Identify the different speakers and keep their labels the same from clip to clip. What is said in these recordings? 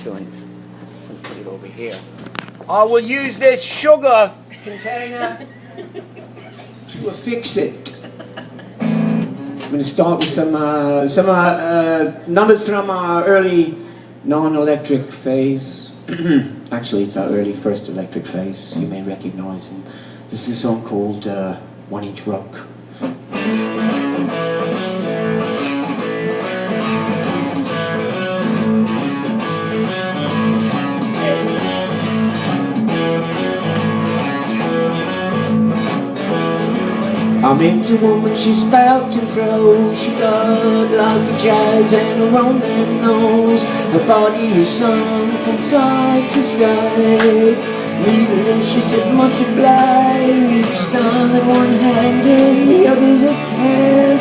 Speaker 1: Excellent. I'll put it over here. I will use this sugar container to affix it. I'm going to start with some numbers from our early non-electric phase. Actually, it's our early first electric phase. You may recognize them. This is a song called 1-Inch Rock. I met a woman, she spout and prose. She got like a jazz and a Roman nose. Her body is sung from side to side. Really, she said much obliged. Each time in one hand and the other's a can.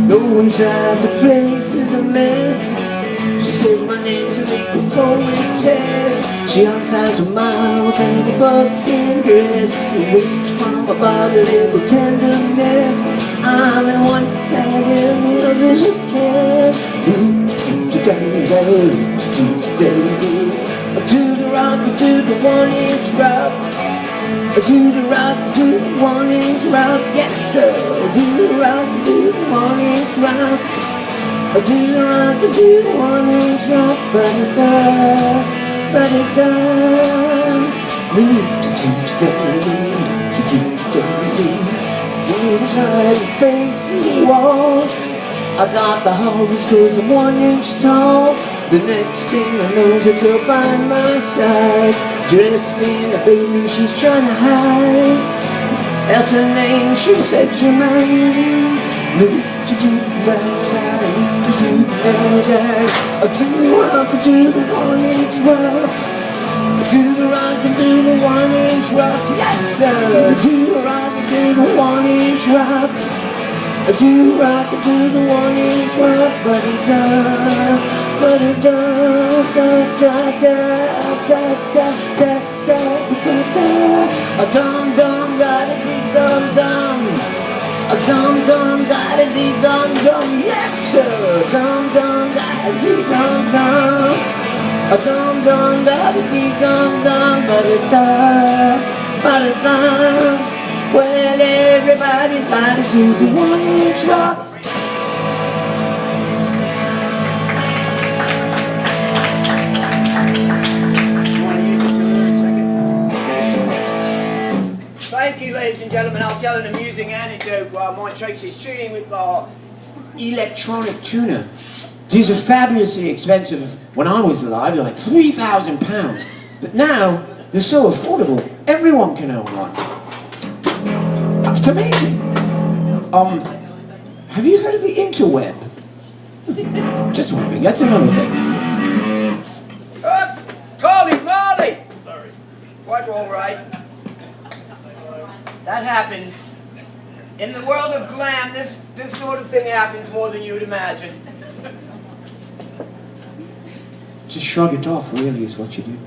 Speaker 1: Go inside the place is a mess. She says my name's a little poetess. She unties her mouth and her buckskin dress. She reaches from a bottle little tenderness. I'm in one hand and the other's a can. To the rock, to the 1-inch rock. To the rock, to the 1-inch rock, yes sir. To the rock, to the 1-inch rock. To the rock, to the 1-inch rock. Ba-da-da, ba-da-da. Inside the face of the wall, I got the hose 'cause I'm 1-inch tall. The next thing I know is a girl by my side, dressed in a baby she's trying to hide. That's her name, she said Jermaine. I do the rock, I do the 1-inch rock. I do the rock, I do the 1-inch rock. Yes sir, I do the rock, I do the 1-inch rock. I do rock, I do the 1-inch rock. Ba-da-da, ba-da-da, da-da-da, da-da-da, da-da-da. A dum-dum, da-da-dee-dum-dum. A dum-dum, da-da-dee-dum-dum. Yes sir, dum-dum, da-da-dee-dum-dum. A dum-dum, da-da-dee-dum-dum. Ba-da-da, ba-da-da. Well, everybody's got to do the 1-inch rock. Thank you, ladies and gentlemen. I'll tell an amusing anecdote while Mike Tracy is tuning with our electronic tuner. These are fabulously expensive. When I was alive, they were like £3,000. But now, they're so affordable, everyone can own one. It's amazing. Have you heard of the interweb? Just wondering, that's another thing. Call me Marley! Sorry. Quite all right. That happens. In the world of glam, this sort of thing happens more than you would imagine. Just shrug it off, really, is what you do.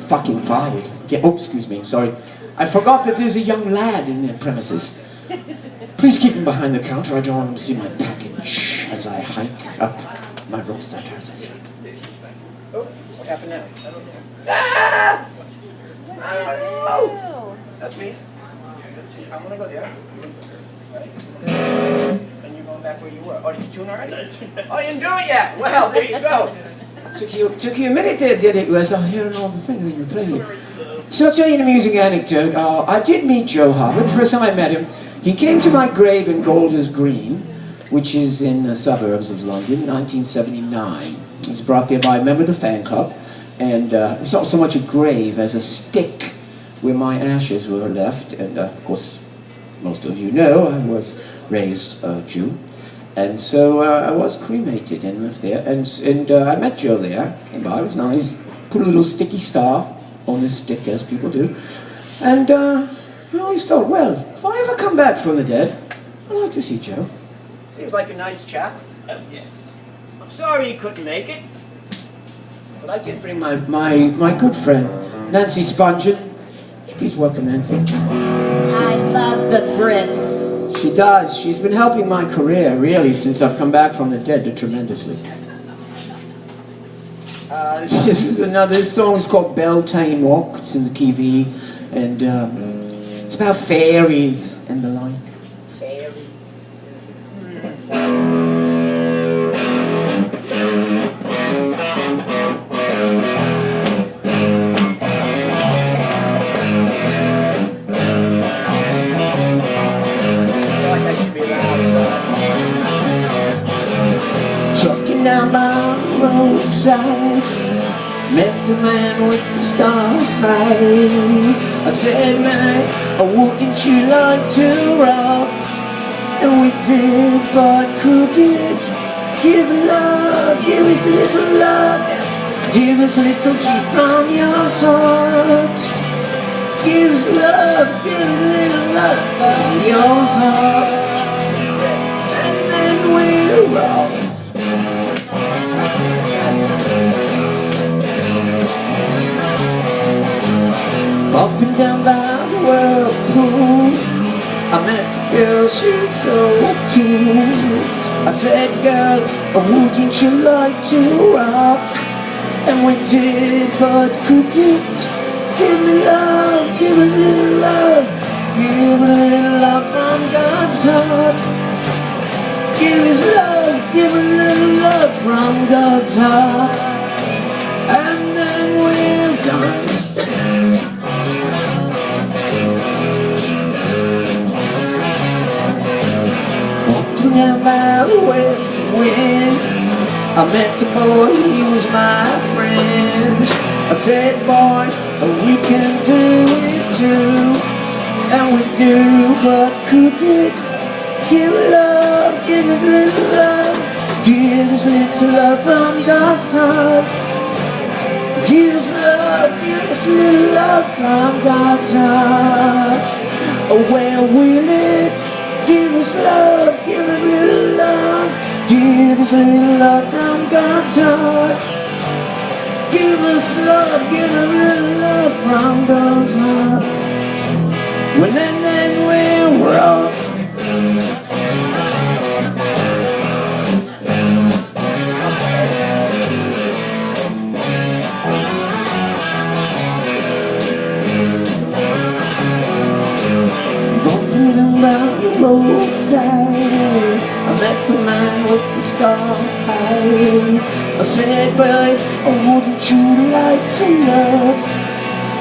Speaker 1: Fucking fired. Oh, excuse me, sorry. I forgot that there's a young lad in their premises. Please keep him behind the counter. I don't want him to see my package as I hike up my roaster trousers. Oh, what happened now? Ah! Oh! That's me. I'm gonna go there. And you're going back where you were. Oh, did you tune already? Oh, you didn't do it yet? Well, there you go. Took you a minute there, did it? Was I hearing all the things that you were playing? So I'll tell you an amusing anecdote. I did meet Joe Harvard. The first time I met him, he came to my grave in Golders Green, which is in the suburbs of London, 1979. He was brought there by a member of the fan club, and it was not so much a grave as a stick where my ashes were left. And of course, most of you know I was raised Jew. And so I was cremated and left there, and I met Joe there, came by, it was nice, put a little sticky star on this stick, as people do, and I always thought, well, if I ever come back from the dead, I'd like to see Joe. Seems like a nice chap. Yes. I'm sorry he couldn't make it, but I did bring my good friend, Nancy Spongin. Please welcome Nancy.
Speaker 2: I love the Brits.
Speaker 1: She does. She's been helping my career, really, since I've come back from the dead, tremendously. This song is called Beltane Walk. It's in the key V, and it's about fairies and the like. Down by the roadside, met a man with the star high. I said, man, wouldn't you like to rock? And we did, but couldn't give love, give us little love, give us little key from your heart. Give us love, give us little love from your heart, and then we'll rock. Up and down by the whirlpool, I met a girl, she was so cool. I said, girl, wouldn't you like to rock? And we did, but couldn't. Give me love, give us a little love, give a little love from God's heart. Give us love, give us a little love from God's heart, and then we'll dance. Walking down by the west wind, I met the boy, he was my friend. I said, boy, we can do it too, and we do, but couldn't. Give love, give us little love, give us little love from God's heart. Give us love, give us little love from God's heart. Oh, where will it? Give us love, give us little love, give us little love from God's heart. Give us love, give us little love from God's heart. Well, then we'll rock. Roadside, I met a man with the star high. I said, babe, wouldn't you like to love?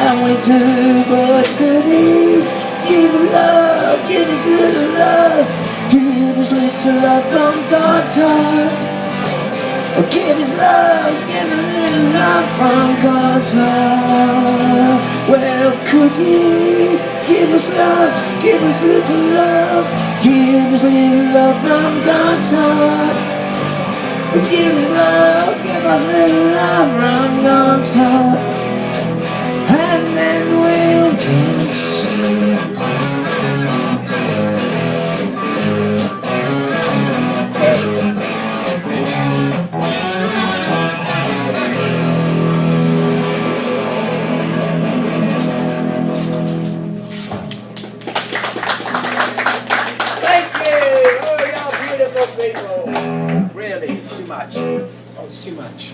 Speaker 1: And we do, but could he? Give us love, give us little love, give us little love from God's heart. Oh, give us love, give us little love from God's heart. Well, could he? Give us love, give us little love, give us little love from God's heart. Give us love, give us little love from God's heart, and then we'll dance. Really, too much. Oh, it's too much.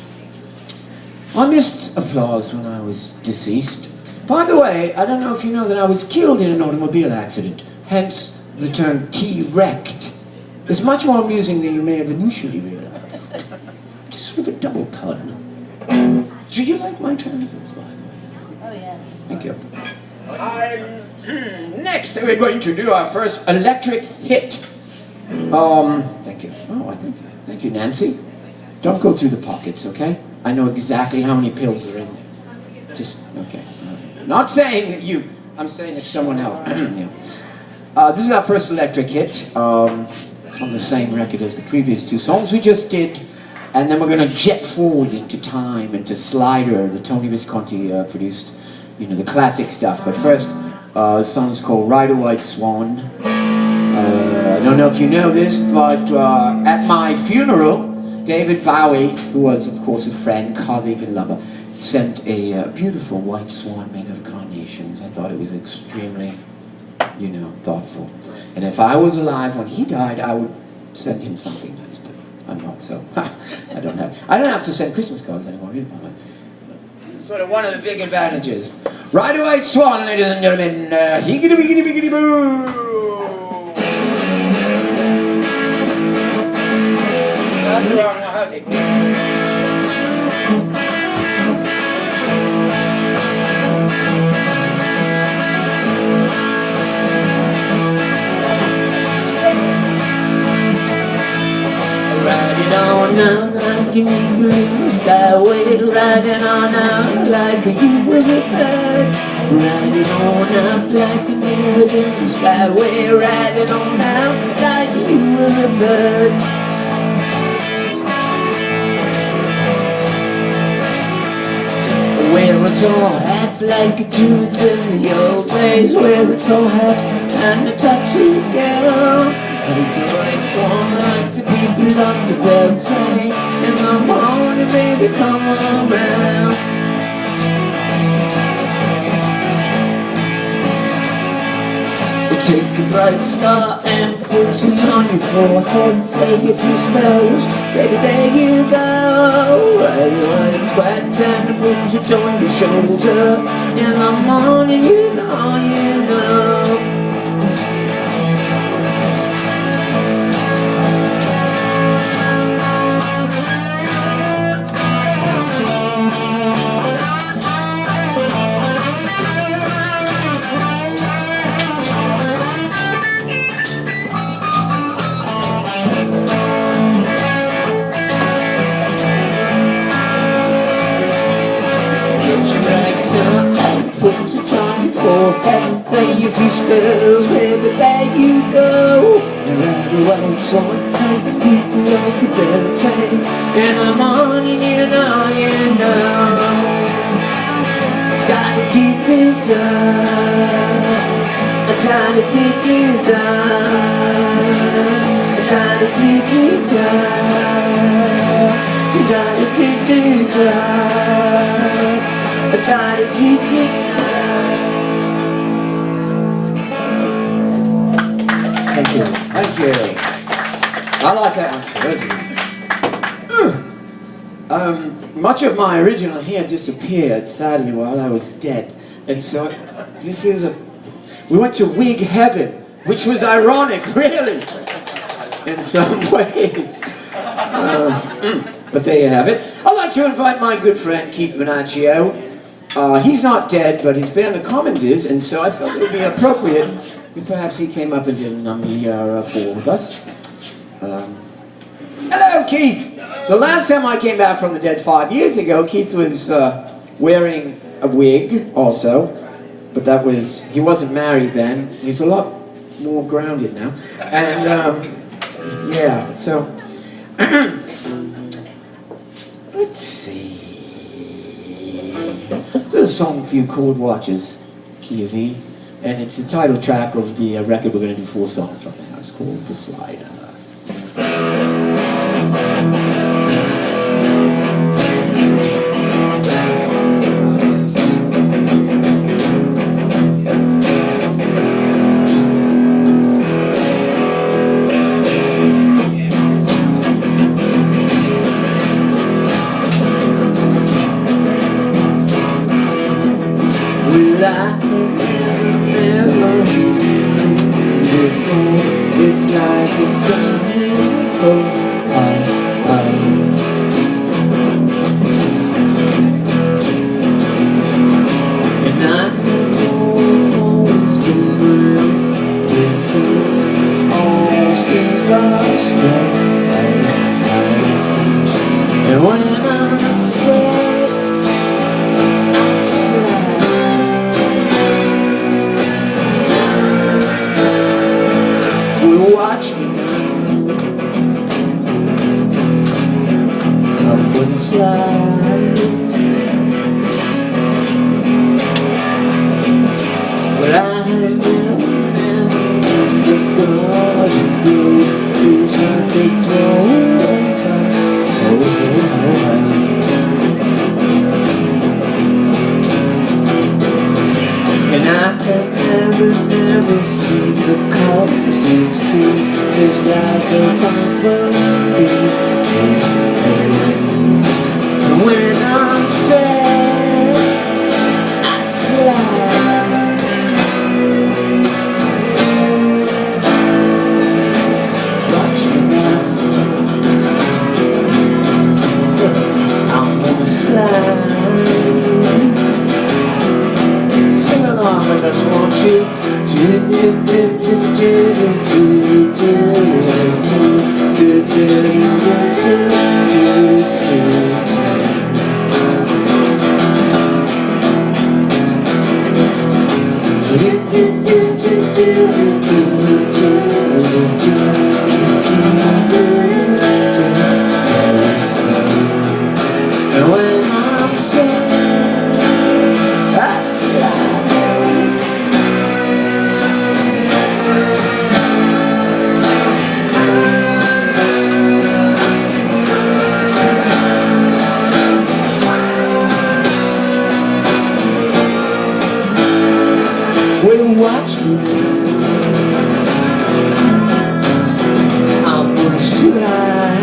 Speaker 1: I missed applause when I was deceased. By the way, I don't know if you know that I was killed in an automobile accident, hence the term T.Wrecked. It's much more amusing than you may have initially realized. Just with a double ton. Do you like my transits, by the way?
Speaker 2: Oh, yes.
Speaker 1: Thank you. Next, we're going to do our first electric hit. Thank you. Oh, thank you, Nancy. Don't go through the pockets, okay? I know exactly how many pills are in there. Just, okay. Not saying that you, I'm saying if someone else. Yeah. This is our first electric hit, from the same record as the previous two songs we just did. And then we're going to jet forward into time, into Slider, the Tony Visconti produced, you know, the classic stuff. But first, the song's called Ride a White Swan. I don't know if you know this, but at my funeral, David Bowie, who was of course a friend, colleague and lover, sent a beautiful white swan made of carnations. I thought thought it was extremely, you know, thoughtful. And if I was alive when he died, I would send him something nice, but I'm not, so I don't have to send Christmas cards anymore. Sort of one of the big advantages. Right away, Swan, ladies and gentlemen. Higgity biggity biggity boo! That's the wrong house. Riding on out like an eagle in the skyway, riding on out like you were a bird. Riding on out like an eagle in the skyway, riding on out like you were a bird. Wear a tall hat like a Jew in the old days. Wear a tall hat and a tattoo girl. It's all like the people of the bell train. In the morning, baby, come around. We'll take a bright star and put it on your forehead. Say a few spells, baby, there you go. Ride a twat and put it on your shoulder. In the morning, you know. Say a few spells, baby, there you go. Around the world, so it takes people off the bell train. In the morning, you know. Da-da-dee-dee-da, da-da-dee-dee-da, da-da-dee-dee-da, da-da-dee-dee-da, da-da-dee-dee-da. Thank you. Thank you. I like that one. Much of my original hair disappeared, sadly, while I was dead. And so, this is we went to wig heaven, which was ironic, really, in some ways. But there you have it. I'd like to invite my good friend, Keith Monacchio. He's not dead, but his band, The Commons, is, and so I felt it would be appropriate if perhaps he came up and did a number four with us. Hello, Keith! The last time I came back from the dead 5 years ago, Keith was wearing a wig also, but that was, he wasn't married then. He's a lot more grounded now. And, yeah, so, let's see. There's a song for you chord watchers, key of E. And it's the title track of the record we're going to do 4 songs from now. It's called The Slider. It's like a turning and I know it's always been real. All skills are strong. And when I'm sad, I slide. Watch me now. Up and slide. But I have never the garden goes is like a door. And I have never seen the colors you see. It's like a bumblebee. When I'm sad, I slide. Watch me now, I'm gonna slide. Sing along with us, won't you? And when I'm sick, I slide. Well, watch me. I'm gonna slide.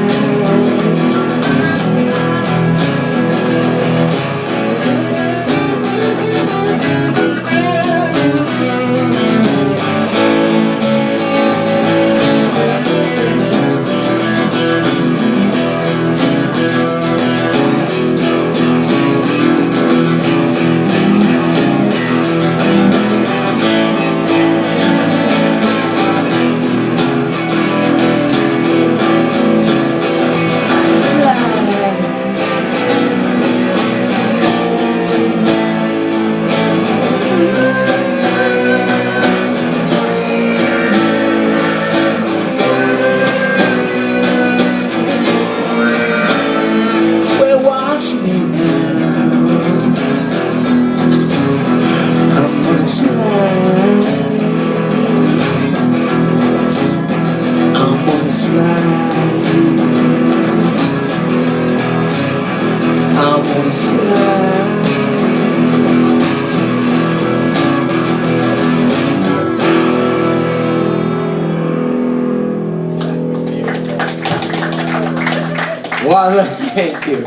Speaker 1: Well, thank you.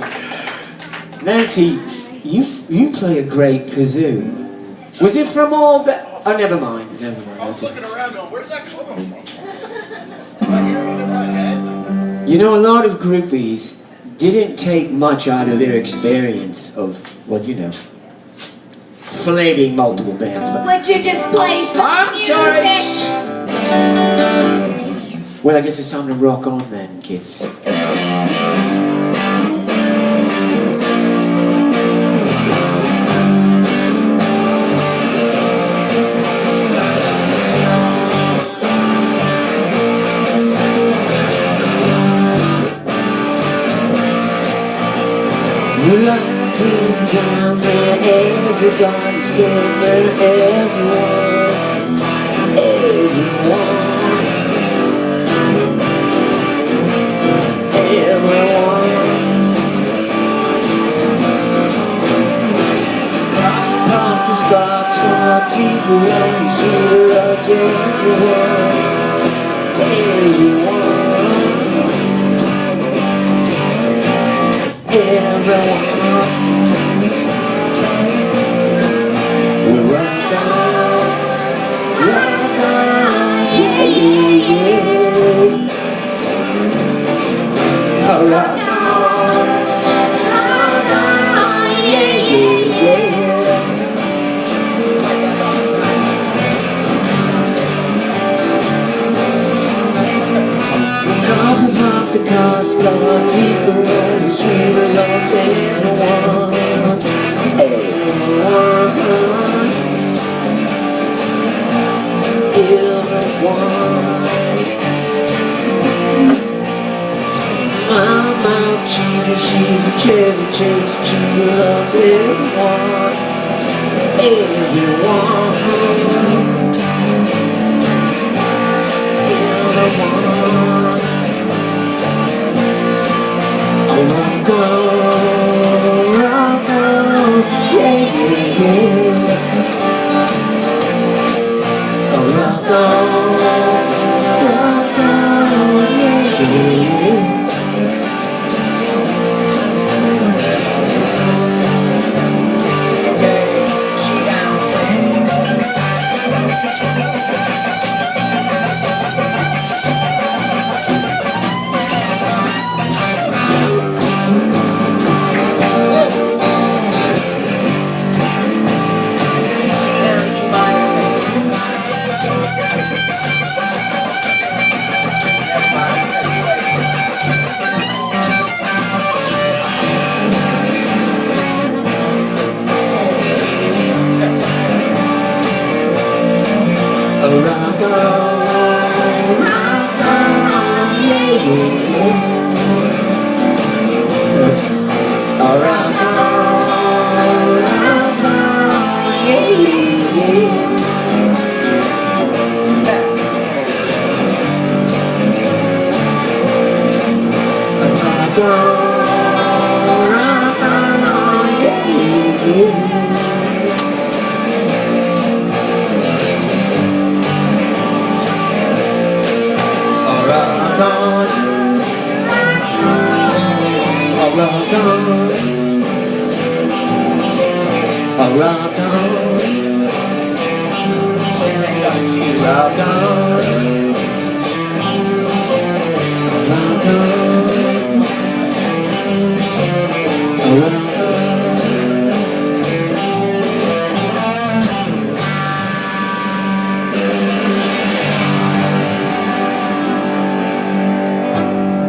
Speaker 1: Nancy, you play a great kazoo. Was it from all that? Oh, never mind.
Speaker 3: I was looking around going, where's that coming from? Am I hearing it in my head?
Speaker 1: You know, a lot of groupies didn't take much out of their experience of, well, you know, flaming multiple bands. But
Speaker 2: Would you just play some music?
Speaker 1: Well, I guess it's time to rock on then, kids. You're looking down there, everybody's good for everyone. Pop the star, talk people when you see everyone. We rock on, yeah, yeah, yeah. Oh, rock on, yeah, yeah, yeah. Coffee off the car, start deeper on the street, loves everyone. Mama cheetah, she's a cherry chase, she loves everyone. Everyone. Rock on, yeah, yeah, yeah.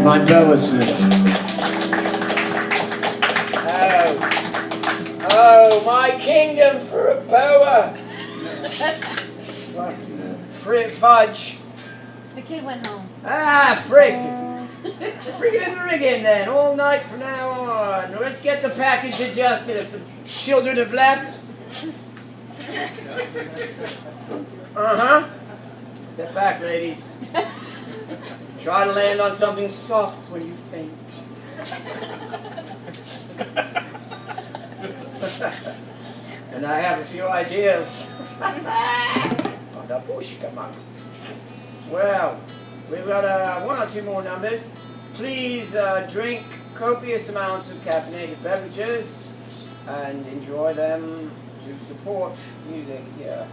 Speaker 1: My dough is it.
Speaker 4: Oh, my kingdom for a boa. Fudge.
Speaker 2: The kid went home.
Speaker 4: Ah, frig. Frig it in the rig in then, all night from now on. Let's get the package adjusted if the children have left. Uh-huh. Step back, ladies. Try to land on something soft when you faint. And I have a few ideas. Well, we've got one or two more numbers. Please drink copious amounts of caffeinated beverages and enjoy them to support music here.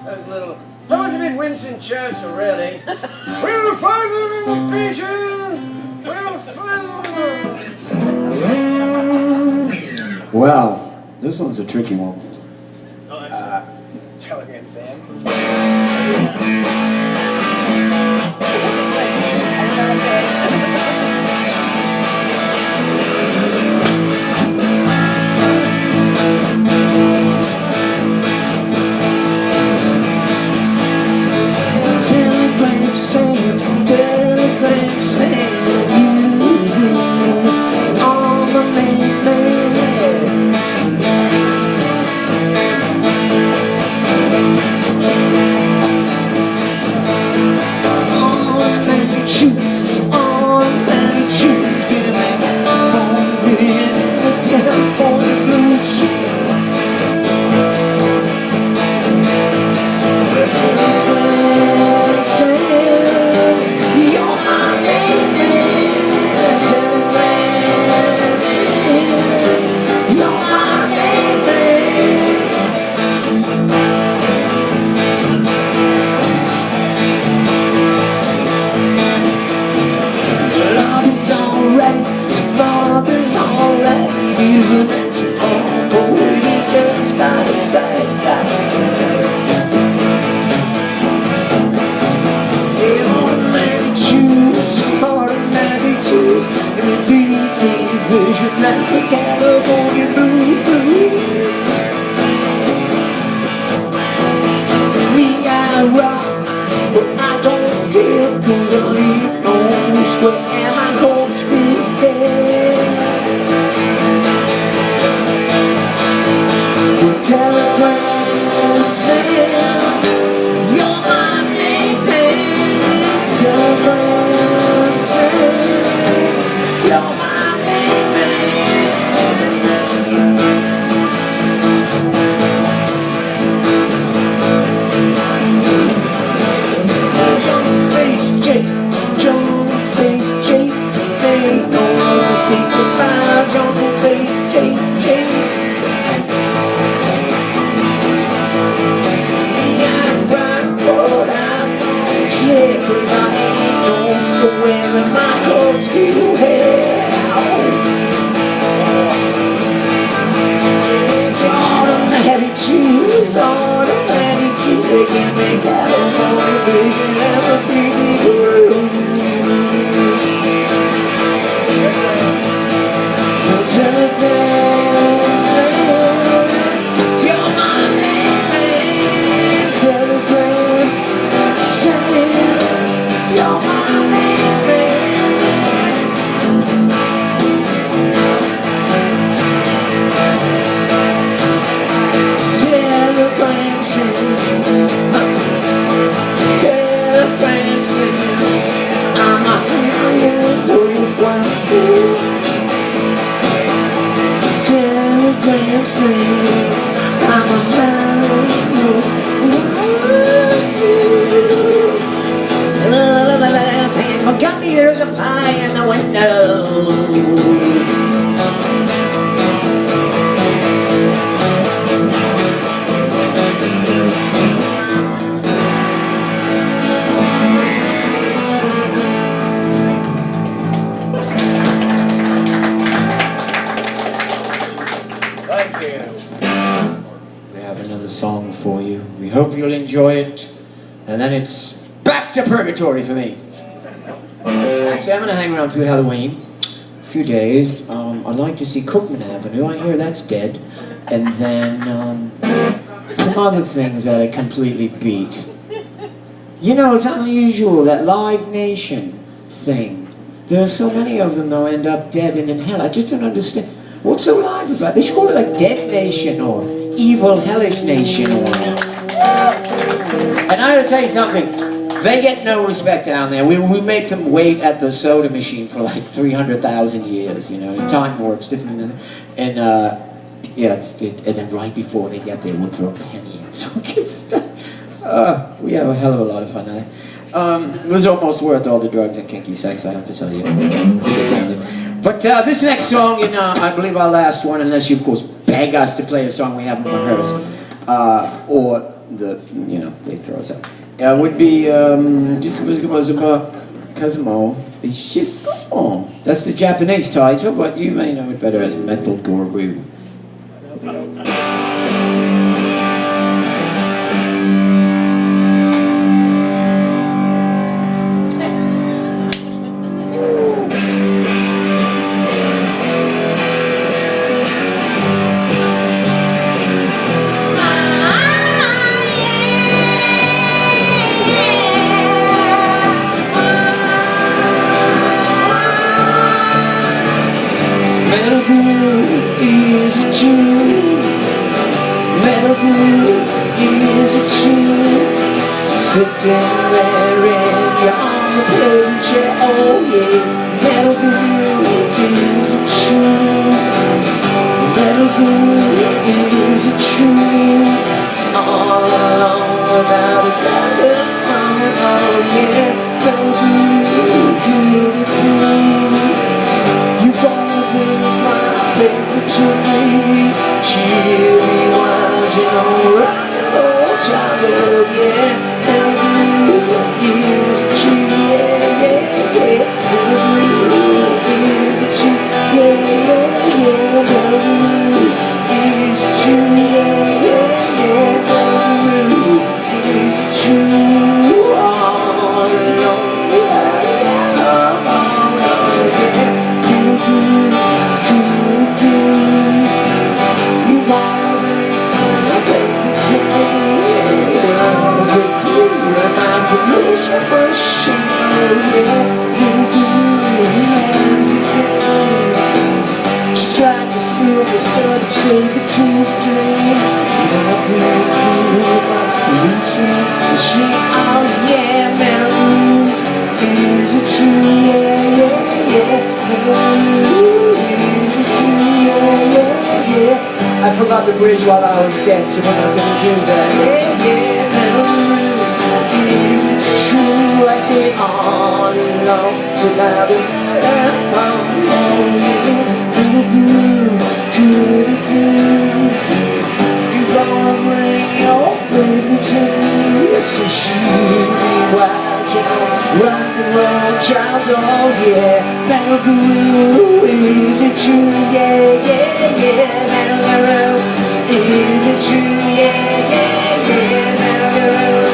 Speaker 4: That was a little... That was a bit Winston Churchill, really. We'll find them in the vision. We'll find them.
Speaker 1: Well, this one's a tricky one.
Speaker 4: Tell again, Sam.
Speaker 1: in the California vision of a pretty girl. No telegram saying you're my man. Telegram saying you're my man. Telegram saying I'm a I got me ears of pie in the window. Song for you. We hope you'll enjoy it, and then it's back to purgatory for me. Actually, I'm going to hang around through Halloween, a few days. I'd like to see Cookman Avenue. I hear that's dead, and then some other things that I completely beat. You know, it's unusual, that Live Nation thing. There are so many of them they'll end up dead and in hell. I just don't understand. What's so live about it? They should call it like Dead Nation or Evil Hellish Nation or... And I gotta tell you something, they get no respect down there. We make them wait at the soda machine for like 300,000 years, you know. Time works different than... And yeah, and then right before they get there, we'll throw a penny in. So we have a hell of a lot of fun now. It was almost worth all the drugs and kinky sex, I have to tell you. But this next song, in I believe our last one, unless you of course beg us to play a song we haven't rehearsed, or they throw us out, would be Kazoo. It's just that's the Japanese title, but you may know it better as Metal Guru. Sitting there in your on the plane chair, oh yeah. Metal Guru is a true. Metal Guru is a true. All alone without a telephone, oh yeah. Metal Guru, could it be? You gonna bring my baby to me? Cheer me while you know rock and roll child, yeah. I forgot the bridge while I was dead, so we're not gonna do that. Yeah, yeah, Metal Guru, is it true? I say on and on without a Metal Guru, could it be? You gonna bring your baby to me? Yes, so she wild, you know, rock and roll child, oh yeah. Metal Guru, is it true? Yeah, yeah, yeah, Metal Guru. Is it true? Yeah, yeah, yeah, Metal Guru.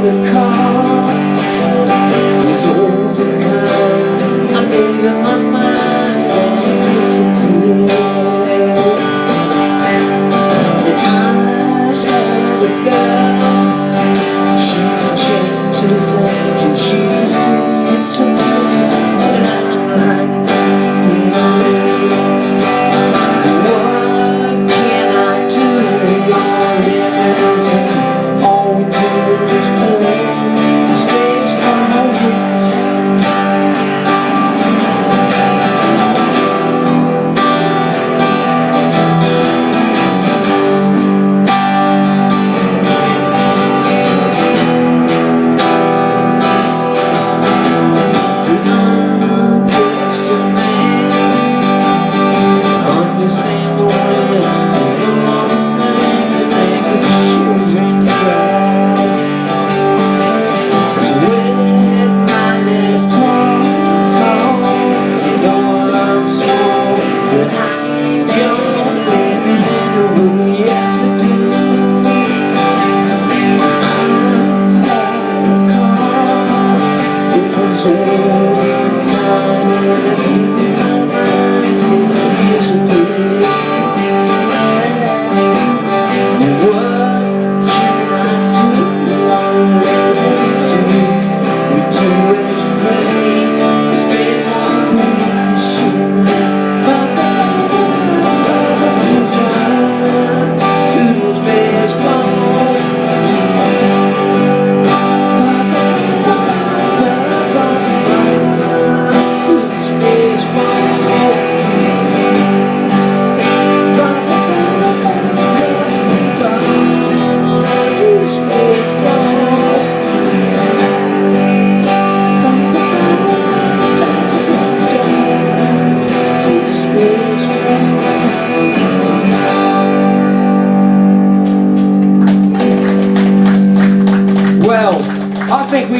Speaker 1: the car was old and kind. I made up my mind that it disappeared. And I had a girl. She's a changeless angel. She's a sweet angel. And I'm like, what can I do? All we do is play the space for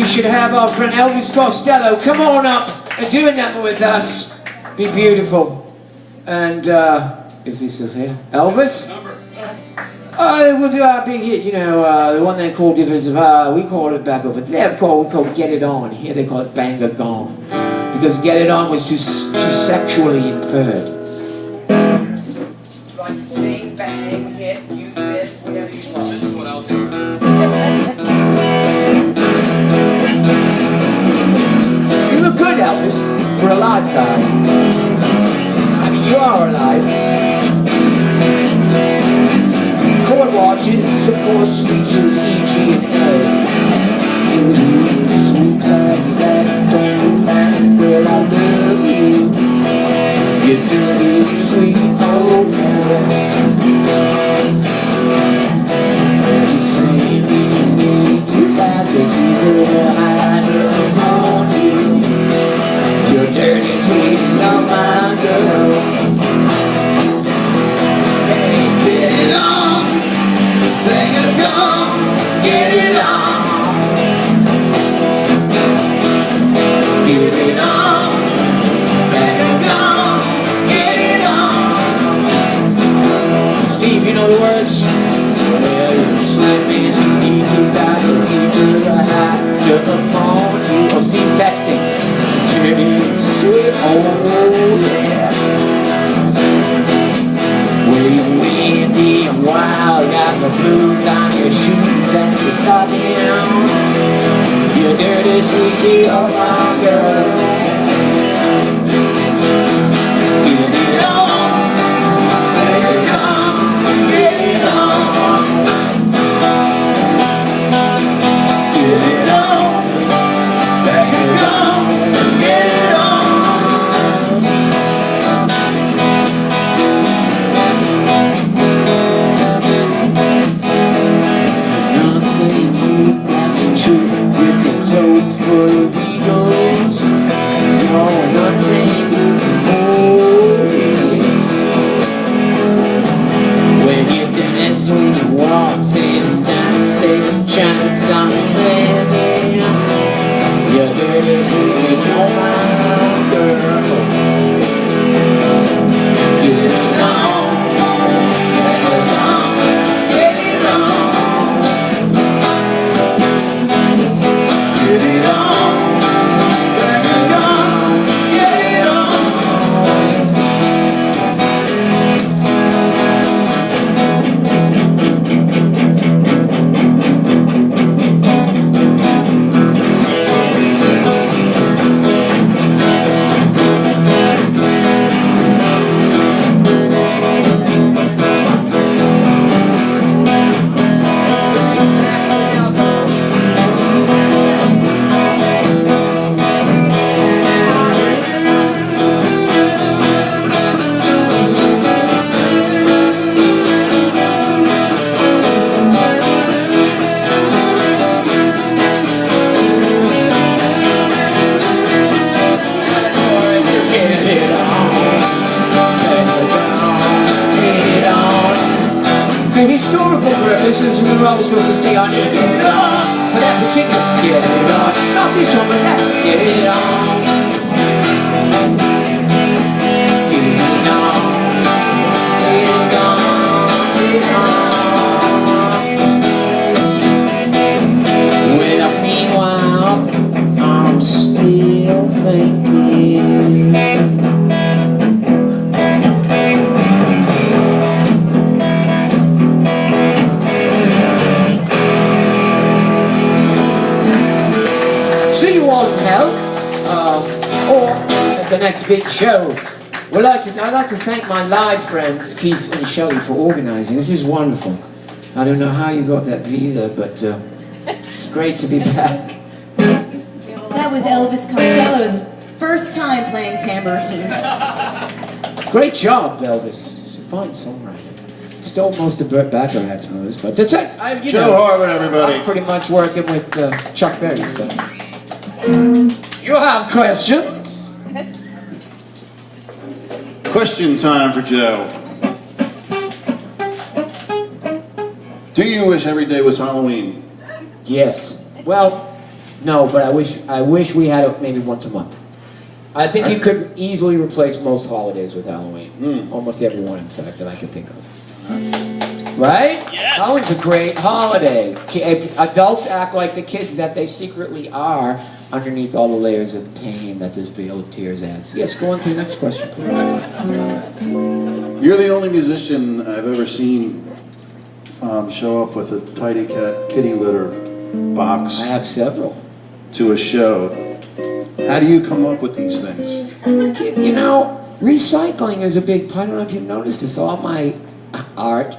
Speaker 1: should have our friend Elvis Costello come on up and do a number with us. Be beautiful. And is he still here? Elvis? We'll do our big hit, you know, the one they call Difference of we call it back over. We call Get It On. Here they call it Bang a Gone. Because Get It On was too sexually inferred.
Speaker 4: Like sing, bang, hit, use this, whatever you want.
Speaker 3: This is what I'll do.
Speaker 1: You look good, Elvis, for a live guy. I mean, you are alive. Chord watches, of course, features E, G, and A. You sweet like that, don't mind, girl, I love you. You're dirty, sweet, old girl. You're dirty, sweet, love my girl. Hey, get it on, bang it on, get it on. Get it on, bang it on, get it on. Steve, you know the words? Well, you're slipping, you got to keep your hat just upon you. Oh, Steve's texting. Sweet, oh yeah. Well, you're windy and wild, got the blues on your shoes and you start down. You're dirty, sweet, oh my girl. Get it on, let it come, get it on. Get it on, let it come, get it on. Nothing that's true with the clothes full of egos. No, nothing. the next big show. I'd like to thank my live friends, Keith and Shelley, for organizing. This is wonderful. I don't know how you got that visa, but it's great to be back.
Speaker 5: That was Elvis Costello's first time playing tambourine.
Speaker 1: Great job, Elvis. He's a fine songwriter. Stole most of Burt Bacharach's moves, but that's it.
Speaker 3: Joe Harvard, everybody.
Speaker 1: I'm pretty much working with Chuck Berry, so. You have questions?
Speaker 3: Question time for Joe. Do you wish every day was Halloween?
Speaker 1: Yes. Well, no, but I wish we had it maybe once a month. I think you could easily replace most holidays with Halloween. Almost every one, in fact, that I can think of. Right?
Speaker 6: Yes.
Speaker 1: Halloween's a great holiday. Adults act like the kids that they secretly are underneath all the layers of pain that this veil of tears adds. Yes, go on to the next question, please.
Speaker 3: You're the only musician I've ever seen show up with a tidy cat kitty litter box
Speaker 1: I have several.
Speaker 3: to a show. How do you come up with these things?
Speaker 1: You know, recycling is a big part. I don't know if you've noticed this. All my art,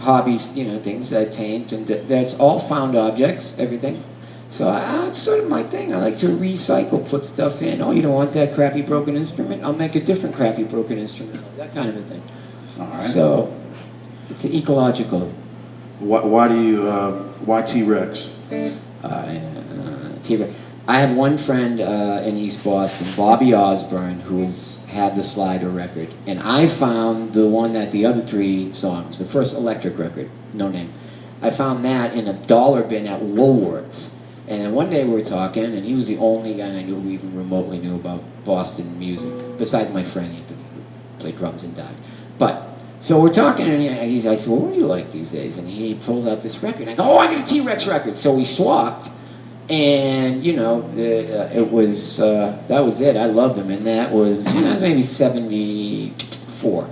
Speaker 1: hobbies, you know, things I paint, and that's all found objects, everything. So it's sort of my thing. I like to recycle, put stuff in. Oh, you don't want that crappy broken instrument? I'll make a different crappy broken instrument. That kind of a thing.
Speaker 3: All right.
Speaker 1: So it's ecological.
Speaker 3: Why do you? Why T.Wrecked?
Speaker 1: T-Wrecked. I have one friend in East Boston, Bobby Osborne, who had the Slider record, and I found the one that the other three songs, the first electric record, no name, I found that in a dollar bin at Woolworths. And then one day we were talking, and he was the only guy I knew who even remotely knew about Boston music, besides my friend who played drums and died. But so we're talking, and I said, "Well, what do you like these days?" And he pulls out this record. And I go, "Oh, I got a T-Rex record." So we swapped. And, you know, it was, that was it. I loved them. And that was, you know, it was maybe 74.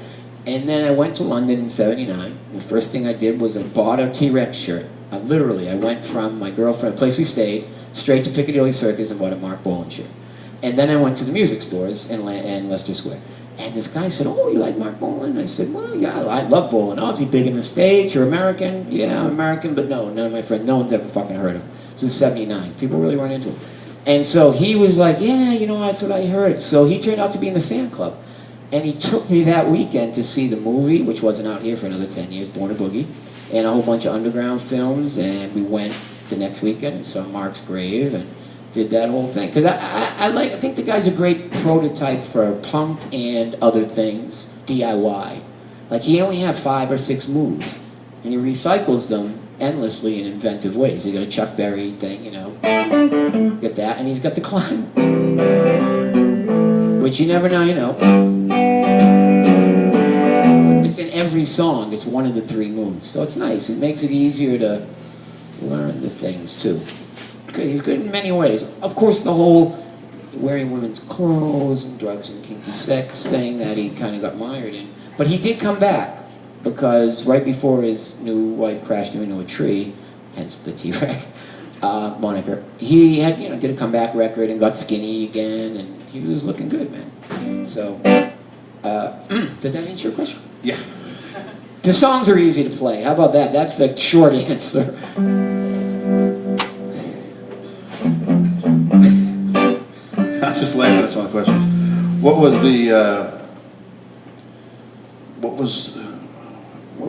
Speaker 1: And then I went to London in 79. The first thing I did was I bought a T-Rex shirt. I went from my girlfriend, the place we stayed, straight to Piccadilly Circus and bought a Marc Swollen shirt. And then I went to the music stores in Leicester Square. And this guy said, "Oh, you like Marc Swollen?" I said, "Well, yeah, I love Swollen. Oh, is he big in the States? You're American?" "Yeah, I'm American, but no, none of my friends, no one's ever fucking heard of him." This was 79. People really weren't into him. And so he was like, "Yeah, you know, that's what I heard." So he turned out to be in the fan club. And he took me that weekend to see the movie, which wasn't out here for another 10 years, Born a Boogie, and a whole bunch of underground films. And we went the next weekend and saw Mark's grave and did that whole thing. Because I think the guy's a great prototype for punk and other things, DIY. Like, he only had 5 or 6 moves, and he recycles them endlessly in inventive ways. He's got a Chuck Berry thing, you know, get that, and he's got the climb, which you never know, you know. It's in every song. It's one of the 3 moves, so it's nice. It makes it easier to learn the things too. Good. He's good in many ways. Of course, the whole wearing women's clothes and drugs and kinky sex thing that he kind of got mired in, but he did come back. Because right before his new wife crashed him into a tree, hence the T-Wrecked moniker, he had, you know, did a comeback record and got skinny again, and he was looking good, man. So, did that answer your question?
Speaker 3: Yeah.
Speaker 1: The songs are easy to play. How about that? That's the short answer.
Speaker 3: I'm just laughing. That's one of the questions. What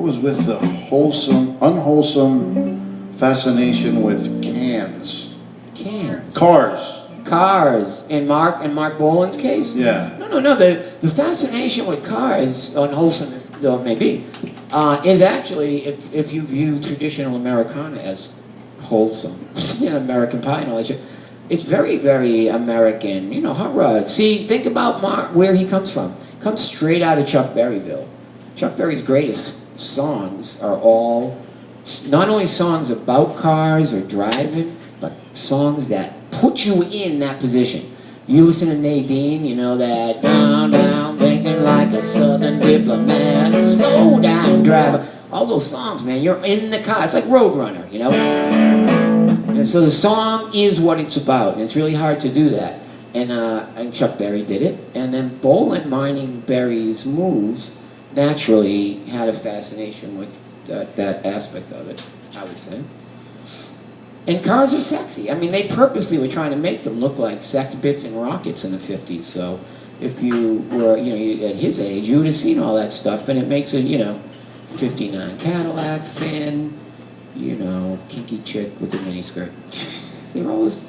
Speaker 3: was with the unwholesome fascination with cans?
Speaker 1: Cans.
Speaker 3: Cars.
Speaker 1: In Marc Bolan's case?
Speaker 3: Yeah.
Speaker 1: No. The fascination with cars, unwholesome though it may be, is actually, if you view traditional Americana as wholesome, you know, American Pie and all that shit, it's very, very American, you know, hot rod. See, think about Marc, where he comes from. He comes straight out of Chuck Berryville. Chuck Berry's greatest songs are all not only songs about cars or driving, but songs that put you in that position. You listen to Nadine, you know that down, thinking like a southern diplomat, slow down, driver. All those songs, man, you're in the car. It's like Roadrunner, you know? And so the song is what it's about, and it's really hard to do that. and Chuck Berry did it. And then Bolan, mining Berry's moves, naturally had a fascination with that aspect of it, I would say. And cars are sexy. I mean, they purposely were trying to make them look like sex bits and rockets in the 50s. So if you were, at his age, you would have seen all that stuff. And it makes it, 59 Cadillac, Finn, kinky chick with a miniskirt. They're always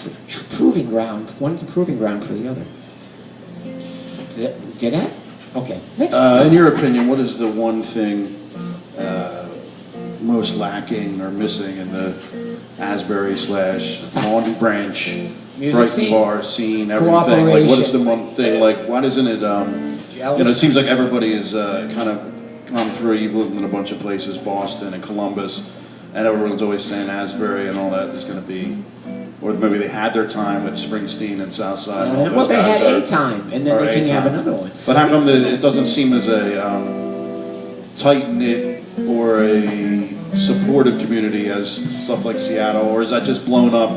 Speaker 1: it's a proving ground. One's a proving ground for the other. Did that? Okay. Next.
Speaker 3: In your opinion, what is the one thing most lacking or missing in the Asbury / Long Branch, Brighton bar scene, everything? Like, what is the one thing? Like, why doesn't it? It seems like everybody is kind of come through. You've lived in a bunch of places, Boston and Columbus, and everyone's always saying Asbury and all that is going to be. Or maybe they had their time with Springsteen and Southside. And all
Speaker 1: well,
Speaker 3: those
Speaker 1: they
Speaker 3: guys
Speaker 1: had a time, and then they can have another one.
Speaker 3: But how come it doesn't seem as a tight-knit or a supportive community as stuff like Seattle? Or is that just blown up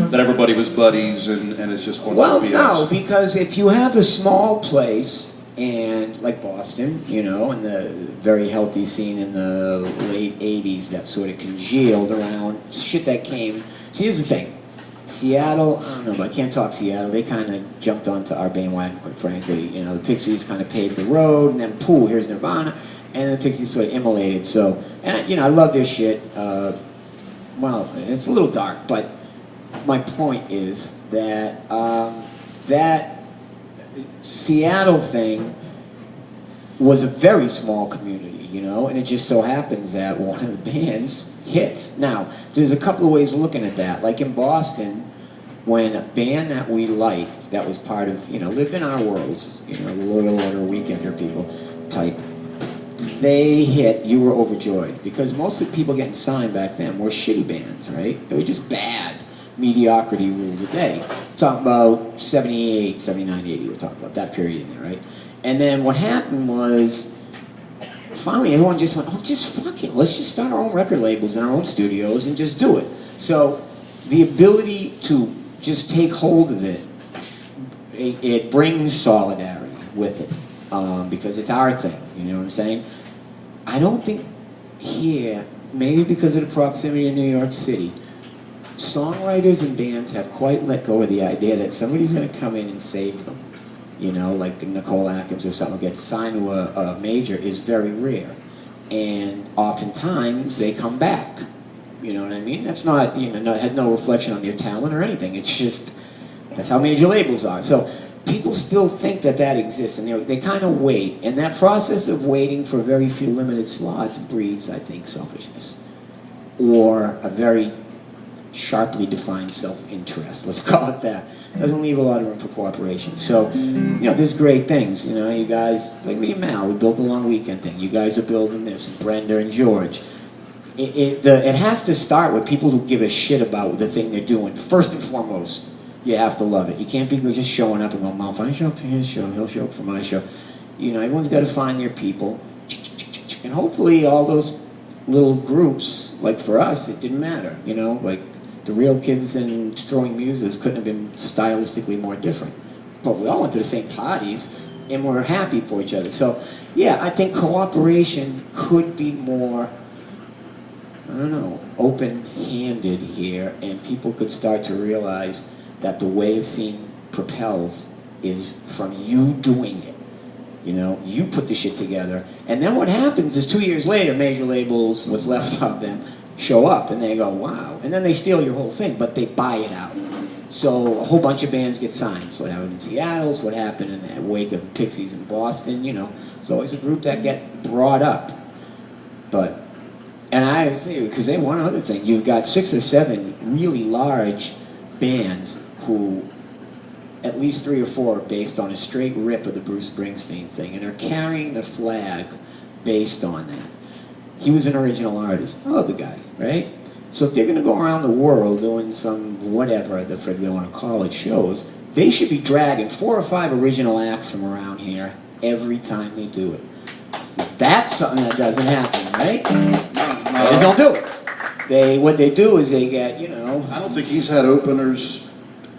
Speaker 3: that everybody was buddies and it's just one
Speaker 1: Well,
Speaker 3: BS?
Speaker 1: no, because if you have a small place, and like Boston, and the very healthy scene in the late 80s that sort of congealed around shit that came. See, here's the thing. Seattle, I don't know, but I can't talk Seattle. They kind of jumped onto our bandwagon, quite frankly. The Pixies kind of paved the road, and then, pooh, here's Nirvana, and the Pixies sort of immolated. So, and I love their shit. Well, it's a little dark, but my point is that that Seattle thing was a very small community, and it just so happens that one of the bands hits. Now, there's a couple of ways of looking at that. Like in Boston, when a band that we liked, that was part of, lived in our worlds, the Loyal Order Weekender people type, they hit, you were overjoyed. Because most of the people getting signed back then were shitty bands, right? They were just bad. Mediocrity ruled the day. Talking about 78, 79, 80, we're talking about that period in there, right? And then what happened was, finally everyone just went, oh, just fuck it. Let's just start our own record labels in our own studios and just do it. So the ability to just take hold of it, it brings solidarity with it. Because it's our thing, you know what I'm saying? I don't think here, maybe because of the proximity to New York City, songwriters and bands have quite let go of the idea that somebody's going to come in and save them. Like Nicole Atkins or something gets signed to a major is very rare. And oftentimes they come back. You know what I mean? That's not, had no reflection on their talent or anything. It's just, that's how major labels are. So people still think that exists, and they kind of wait. And that process of waiting for very few limited slots breeds, I think, selfishness. Or a very sharply defined self-interest, let's call it that. Doesn't leave a lot of room for cooperation. So, there's great things. You guys, like me and Mal, we built the long weekend thing. You guys are building this, and Brenda and George. It has to start with people who give a shit about the thing they're doing. First and foremost, you have to love it. You can't be just showing up and going, Mal, if I show up to his show, he'll show up for my show. Everyone's got to find their people. And hopefully all those little groups, like for us, it didn't matter. Like the Real Kids and Throwing Muses couldn't have been stylistically more different. But we all went to the same parties, and we're happy for each other. So, yeah, I think cooperation could be more, open-handed here, and people could start to realize that the way a scene propels is from you doing it. You put the shit together, and then what happens is 2 years later, major labels, what's left of them, show up, and they go, wow. And then they steal your whole thing, but they buy it out. So a whole bunch of bands get signed. It's what happened in Seattle, it's what happened in the wake of Pixies in Boston, It's always a group that get brought up. And I say, because they want another thing. You've got 6 or 7 really large bands who, at least 3 or 4 are based on a straight rip of the Bruce Springsteen thing, and are carrying the flag based on that. He was an original artist. I love the guy, right? So if they're going to go around the world doing some whatever they want to call it shows, they should be dragging 4 or 5 original acts from around here every time they do it. That's something that doesn't happen, right? They don't do it. What they do is they get,
Speaker 3: I don't think he's had openers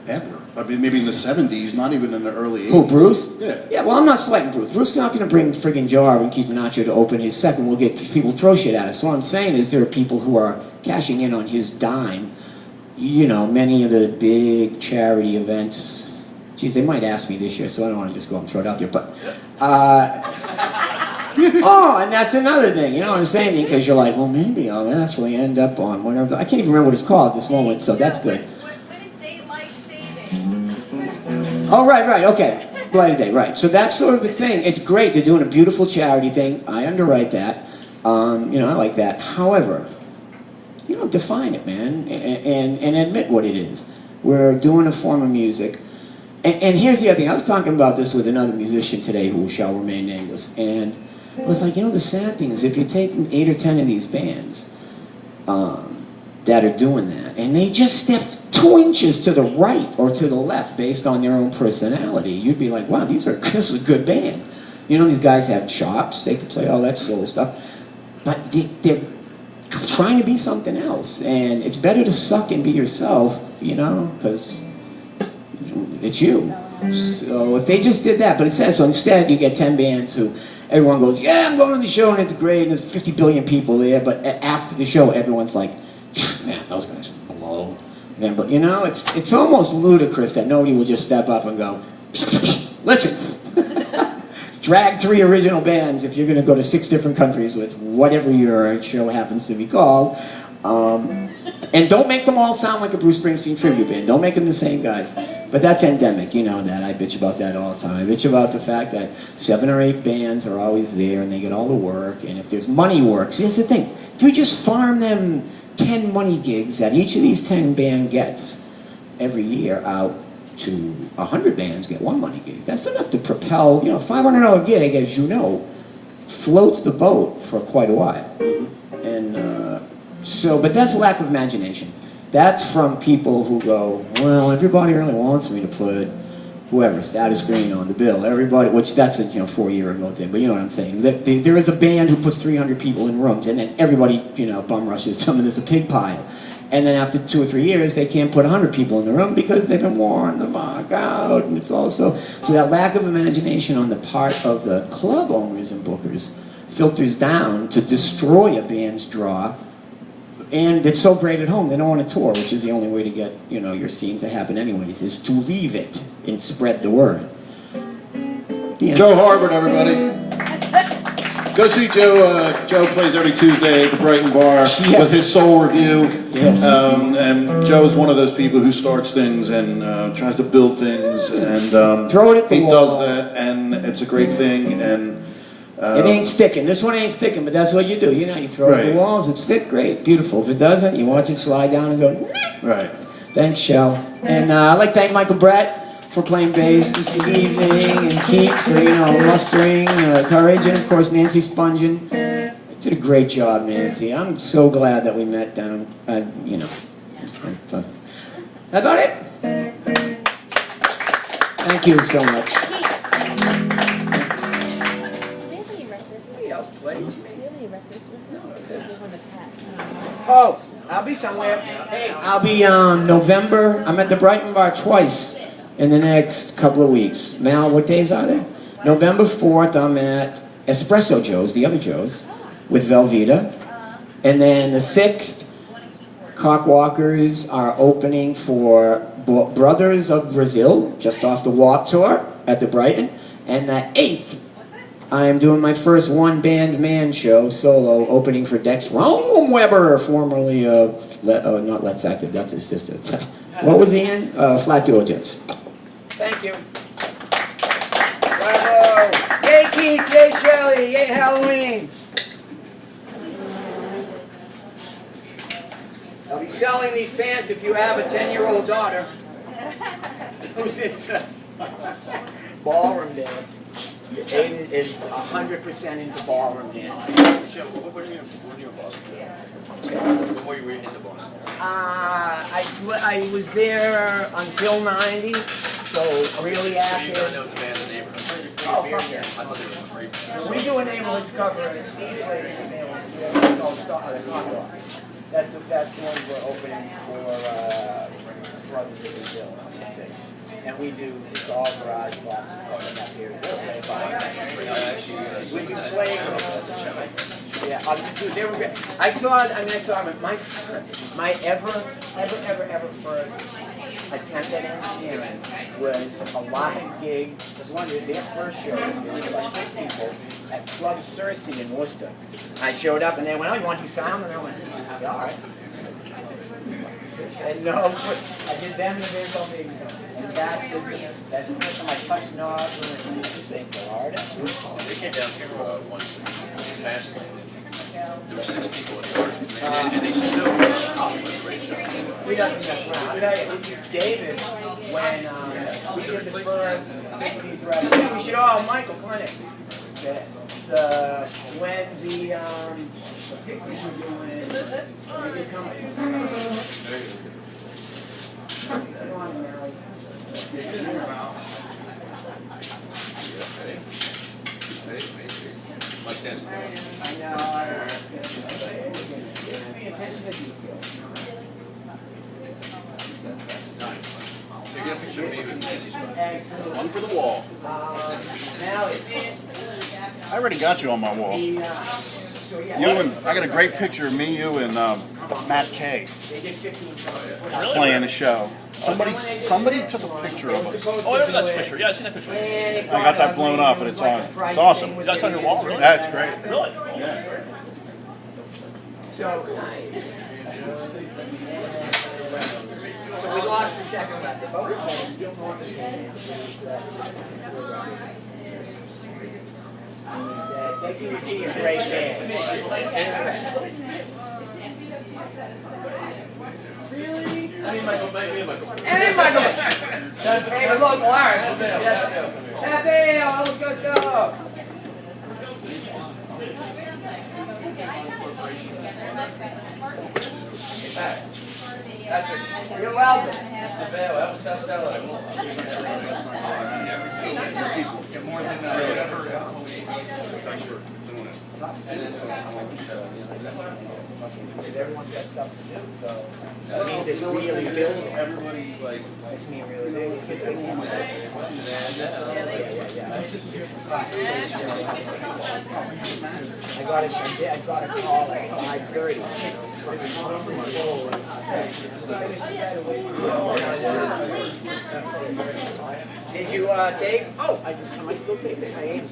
Speaker 3: ever. I mean, maybe in the 70s, not even in the early 80s.
Speaker 1: Who, Bruce?
Speaker 3: Yeah.
Speaker 1: Yeah, well, I'm not slighting Bruce. Bruce is not going to bring friggin' Jar and keep Monacchio to open his second. We'll get people throw shit at us. So what I'm saying is there are people who are cashing in on his dime. You know, many of the big charity events. Geez, they might ask me this year, so I don't want to just go and throw it out there. But, oh, and that's another thing. You know what I'm saying? Because you're like, well, maybe I'll actually end up on whatever. I can't even remember what it's called at this moment, so that's good.
Speaker 5: When is daylight savings?
Speaker 1: Oh, right, okay. Blighted Day, right. So that's sort of the thing. It's great. They're doing a beautiful charity thing. I underwrite that. You know, I like that. However, you know, define it, man, and admit what it is. We're doing a form of music. And here's the other thing. I was talking about this with another musician today who shall remain nameless. And it was like, you know, the sad thing is if you take 8 or 10 of these bands that are doing that, and they just stepped 2 inches to the right or to the left based on their own personality, you'd be like, wow, this is a good band. You know, these guys have chops. They can play all that solo stuff. But they're trying to be something else. And it's better to suck and be yourself, you know, because it's you. So if they just did that, but it says, so instead you get 10 bands who everyone goes, yeah, I'm going to the show and it's great and there's 50 billion people there, but after the show everyone's like, man, those guys blow. But you know, it's almost ludicrous that nobody will just step up and go, listen, drag 3 original bands if you're going to go to 6 different countries with whatever your show happens to be called. And don't make them all sound like a Bruce Springsteen tribute band. Don't make them the same guys. But that's endemic, you know that. I bitch about that all the time. I bitch about the fact that 7 or 8 bands are always there and they get all the work. And if there's money works, here's the thing. If you just farm them 10 money gigs that each of these 10 band gets every year out to 100 bands get 1 money gig, that's enough to propel, you know, $500 gig, as you know, floats the boat for quite a while. And so, but that's a lack of imagination. That's from people who go, well, everybody really wants me to put whoever, Status Green on the bill. Everybody, which that's a 4-year ago thing, but you know what I'm saying. There is a band who puts 300 people in rooms, and then everybody, bum rushes them, and there's a pig pile. And then after 2 or 3 years, they can't put 100 people in the room because they've been worn the mark out, and it's also so that lack of imagination on the part of the club owners and bookers filters down to destroy a band's draw. And it's so great at home, they don't want to tour, which is the only way to get, your scene to happen anyways, is to leave it and spread the word.
Speaker 3: Joe Harvard, everybody. Go see Joe. Joe plays every Tuesday at the Brighton Bar with his Soul Review.
Speaker 1: Yes.
Speaker 3: And Joe's one of those people who starts things and tries to build things, and
Speaker 1: throw it at the
Speaker 3: he
Speaker 1: wall.
Speaker 3: does that, and it's a great thing. And
Speaker 1: it ain't sticking. This one ain't sticking, but that's what you do. You throw it at the walls, it stick, great, beautiful. If it doesn't, you watch it slide down and go, nah.
Speaker 3: Right.
Speaker 1: Thanks, Shell. And I'd like to thank Michael Brett for playing bass this evening, and Keith for, mustering courage, and of course Nancy Spongin. Did a great job, Nancy. I'm so glad that we met down, How about it? Thank you so much. Oh, I'll be somewhere. Hey, I'll be November. I'm at the Brighton Bar twice in the next couple of weeks. Mal, what days are there? November 4th, I'm at Espresso Joe's, the other Joe's, with Velveeta. And then the 6th, Cockwalkers are opening for Brothers of Brazil, just off the Warped Tour at the Brighton. And the 8th, I am doing my first one-band man show, solo, opening for Dex Weber, formerly of, not Let's Active, that's his sister. What was he in? Flat Duo Jets. Thank you. Bravo! Yay Keith, yay Shelley, yay Halloween! I'll be selling these pants if you have a 10-year-old daughter who's into ballroom dance. Aiden is 100% into ballroom dance.
Speaker 6: Jim, when were you in Boston? When were you in Boston?
Speaker 4: I was there until 90, so really active.
Speaker 6: So you know the band, the neighborhood?
Speaker 4: Oh, fuck yeah.
Speaker 6: I thought they were great.
Speaker 4: We do a neighborhoods cover and Steve plays in there. That's the one we're opening for Brothers of Brazil. And we do just all garage classics in that period. We do flavor. Yeah, dude, they were great. I saw them, my ever first attempt at engineering was a live gig. It was one of their first shows. There was like 6 people at Club Cersei in Worcester. I showed up and they went, "Oh, you want to do sound?" And I went, "Yeah, all right." And no, I did them in the band called Baby Time. And that's the first time I touched knobs. And this ain't so hard.
Speaker 6: They came down here once and passed. There were 6 people in the audience, and they still went out with a great show.
Speaker 4: We doesn't mess around. I'll tell you, David, when we did the first Pixies record, we should all, Michael, come on in. When the Pixies were doing it, they did come in. Come on, Mary.
Speaker 6: Mike Sanson.
Speaker 4: I know. Pay attention to detail.
Speaker 6: Get a picture of me with Nancy Spongin. One for the wall.
Speaker 4: Mallory.
Speaker 3: I already got you on my wall. You and I got a great picture of me, you, and Matt Kay playing a show. Somebody took a picture of us.
Speaker 6: Oh, I remember that picture. Yeah, I've seen that picture.
Speaker 3: I got that blown up, but it's on. It's awesome.
Speaker 6: That's on your wall, really?
Speaker 3: That's great.
Speaker 6: Really?
Speaker 3: Yeah.
Speaker 4: So nice. So we lost the second record, but we're still more than take you to see a great band. Really?
Speaker 6: I mean, Michael.
Speaker 4: And Michael! Favorite local artist. Happy, let's go. Patrick, you're welcome.
Speaker 6: Mr. Bale, Elvis Costello. Get more than whatever. Thanks for doing it.
Speaker 4: Everyone's got stuff to do, so I mean, it's really building.
Speaker 6: Everybody, like,
Speaker 4: It's me really big. Kids singing. Yeah. I got a call at 5:30. Did you tape? Oh, am I still taping? I am.